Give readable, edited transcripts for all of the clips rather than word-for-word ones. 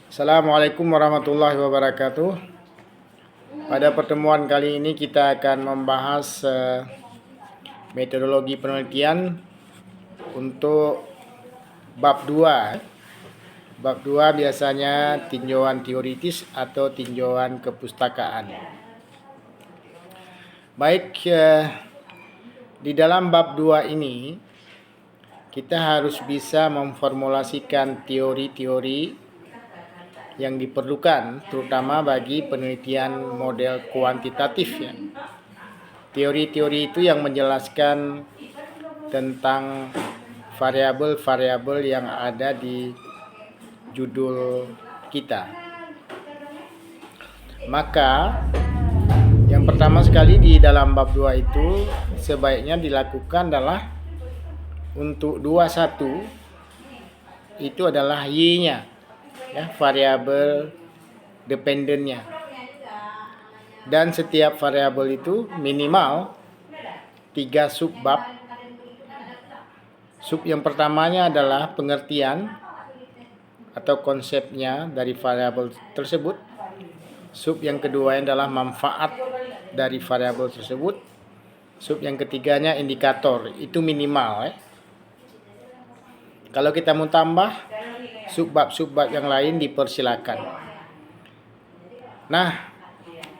Assalamualaikum warahmatullahi wabarakatuh. Pada pertemuan kali ini kita akan membahas metodologi penelitian untuk bab 2. Bab 2 biasanya tinjauan teoritis atau tinjauan kepustakaan. Baik, di dalam bab 2 ini kita harus bisa memformulasikan teori-teori yang diperlukan terutama bagi penelitian model kuantitatif ya. Teori-teori itu yang menjelaskan tentang variabel-variabel yang ada di judul kita. Maka yang pertama sekali di dalam bab 2 itu sebaiknya dilakukan adalah untuk 21 itu adalah Y-nya. Ya, variabel dependennya, dan setiap variabel itu minimal 3 subbab. Sub yang pertamanya adalah pengertian atau konsepnya dari variabel tersebut. Sub yang kedua adalah manfaat dari variabel tersebut. Sub yang ketiganya indikator, itu minimal. Kalau kita mau tambah subbab-subbab yang lain dipersilakan. Nah,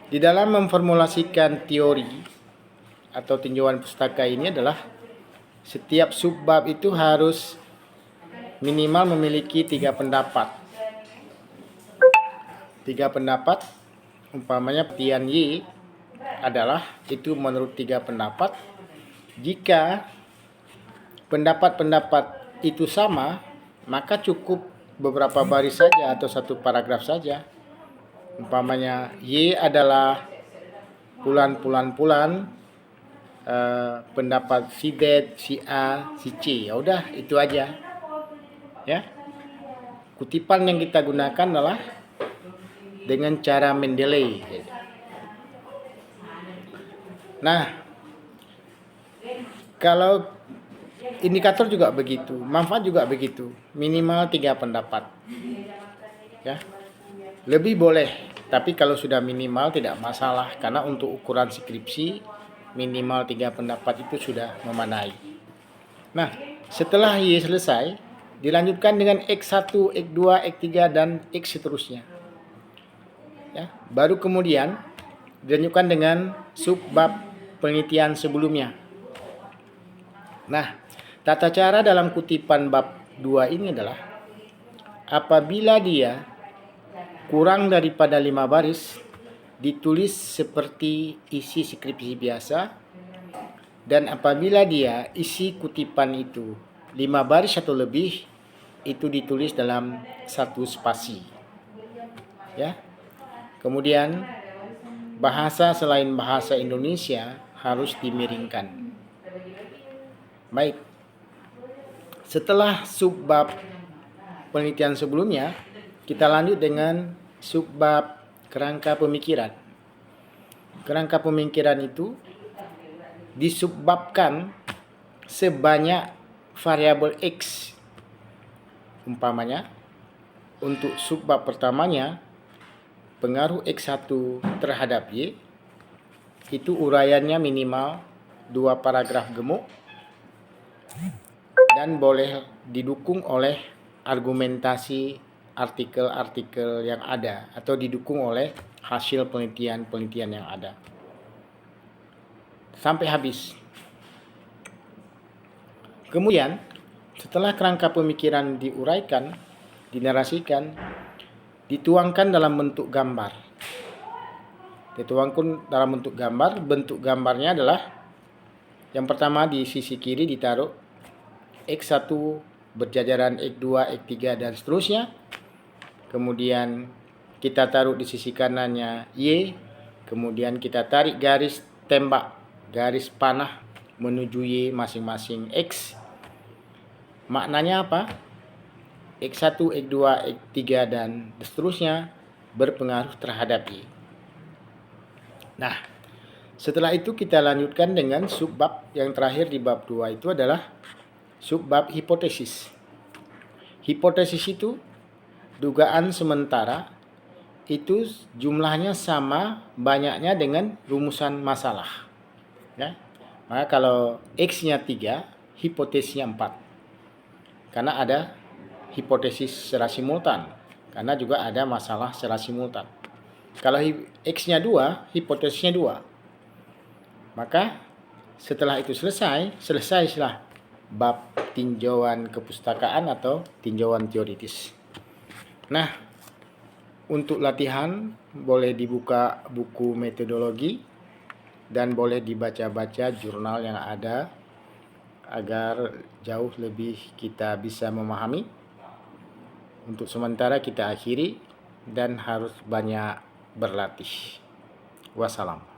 di dalam memformulasikan teori atau tinjauan pustaka ini adalah setiap subbab itu harus minimal memiliki 3 pendapat. 3 pendapat, umpamanya petian Y adalah itu menurut 3 pendapat. Jika pendapat-pendapat itu sama, maka cukup beberapa baris saja atau satu paragraf saja. Umpamanya Y adalah pulan, pendapat si B, si A, si C. Ya udah, itu aja. Ya. Kutipan yang kita gunakan adalah dengan cara Mendeley. Nah, kalau indikator juga begitu, manfaat juga begitu, minimal 3 pendapat. Ya. Lebih boleh, tapi kalau sudah minimal tidak masalah, karena untuk ukuran skripsi minimal 3 pendapat itu sudah memadai. Nah, setelah Y selesai, dilanjutkan dengan X1, X2, X3 dan X seterusnya. Ya, baru kemudian dilanjutkan dengan subbab penelitian sebelumnya. Nah, tata cara dalam kutipan bab 2 ini adalah apabila dia kurang daripada 5 baris, ditulis seperti isi skripsi biasa, dan apabila dia isi kutipan itu 5 baris atau lebih, itu ditulis dalam 1 spasi. Ya. Kemudian bahasa selain bahasa Indonesia harus dimiringkan. Baik. Setelah subbab penelitian sebelumnya, kita lanjut dengan subbab kerangka pemikiran. Kerangka pemikiran itu disubbabkan sebanyak variabel X. Umpamanya, untuk subbab pertamanya, pengaruh X1 terhadap Y, itu uraiannya minimal 2 paragraf gemuk, dan boleh didukung oleh argumentasi artikel-artikel yang ada atau didukung oleh hasil penelitian-penelitian yang ada. Sampai habis. Kemudian, setelah kerangka pemikiran diuraikan, dinarasikan, dituangkan dalam bentuk gambar. Dituangkan dalam bentuk gambar. Bentuk gambarnya adalah yang pertama di sisi kiri ditaruh X1 berjajaran X2, X3 dan seterusnya. Kemudian kita taruh di sisi kanannya Y. Kemudian kita tarik garis tembak, garis panah menuju Y masing-masing X. Maknanya apa? X1, X2, X3 dan seterusnya berpengaruh terhadap Y. Nah, setelah itu kita lanjutkan dengan subbab yang terakhir di bab 2 itu adalah subbab hipotesis. Hipotesis itu dugaan sementara itu jumlahnya sama banyaknya dengan rumusan masalah. Ya. Maka kalau X-nya 3, hipotesisnya 4. Karena ada hipotesis secara simultan. Karena juga ada masalah secara simultan. Kalau X-nya 2, hipotesisnya 2. Maka setelah itu selesailah bab tinjauan kepustakaan atau tinjauan teoritis. Nah, untuk latihan boleh dibuka buku metodologi dan boleh dibaca-baca jurnal yang ada agar jauh lebih kita bisa memahami. Untuk sementara kita akhiri dan harus banyak berlatih. Wassalam.